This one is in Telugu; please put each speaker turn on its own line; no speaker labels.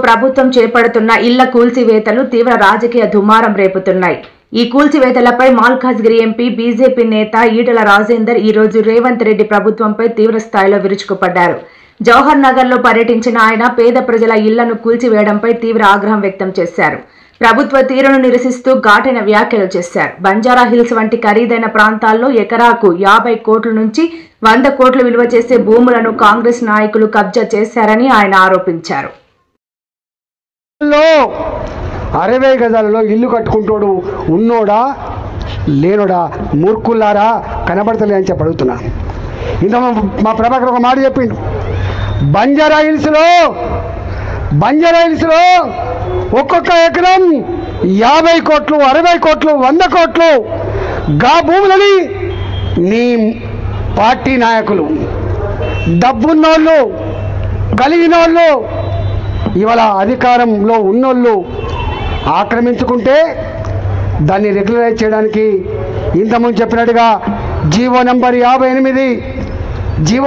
ప్రభుత్వం చేపడుతున్న ఇళ్ల కూల్చివేతలు తీవ్ర రాజకీయ దుమారం రేపుతున్నాయి. ఈ కూల్చివేతలపై మల్కాజ్గిరి ఎంపీ బీజేపీ నేత ఈటెల రాజేందర్ ఈ రోజు రేవంత్ రెడ్డి ప్రభుత్వంపై తీవ్ర స్థాయిలో విరుచుకుపడ్డారు. జవహర్ నగర్ లో పర్యటించిన ఆయన పేద ప్రజల ఇళ్లను కూల్చివేయడంపై తీవ్ర ఆగ్రహం వ్యక్తం చేశారు. ప్రభుత్వ తీరును నిరసిస్తూ ఘాటైన వ్యాఖ్యలు చేశారు. బంజారా హిల్స్ వంటి ఖరీదైన ప్రాంతాల్లో ఎకరాకు 50 కోట్ల నుంచి 100 కోట్లు విలువ చేసే భూములను కాంగ్రెస్ నాయకులు కబ్జా చేశారని ఆయన ఆరోపించారు.
60 గజాలలో ఇల్లు కట్టుకుంటోడు ఉన్నోడా లేనోడా మూర్ఖుల్లారా కనబడతలే అని చెప్పి అడుగుతున్నా. ఇంత మా ప్రభాకర్ ఒక మాట చెప్పిండు, బంజారా హిల్స్లో ఒక్కొక్క ఎకరం 50 కోట్లు 60 కోట్లు 100 కోట్లు గా భూములని నీ పార్టీ నాయకులు డబ్బున్నోళ్ళు కలిగినోళ్ళు ఇవాళ అధికారంలో ఉన్నోళ్ళు ఆక్రమించుకుంటే దాన్ని రెగ్యులరైజ్ చేయడానికి ఇంతకుముందు చెప్పినట్టుగా జీవో నంబర్ 58 జీవో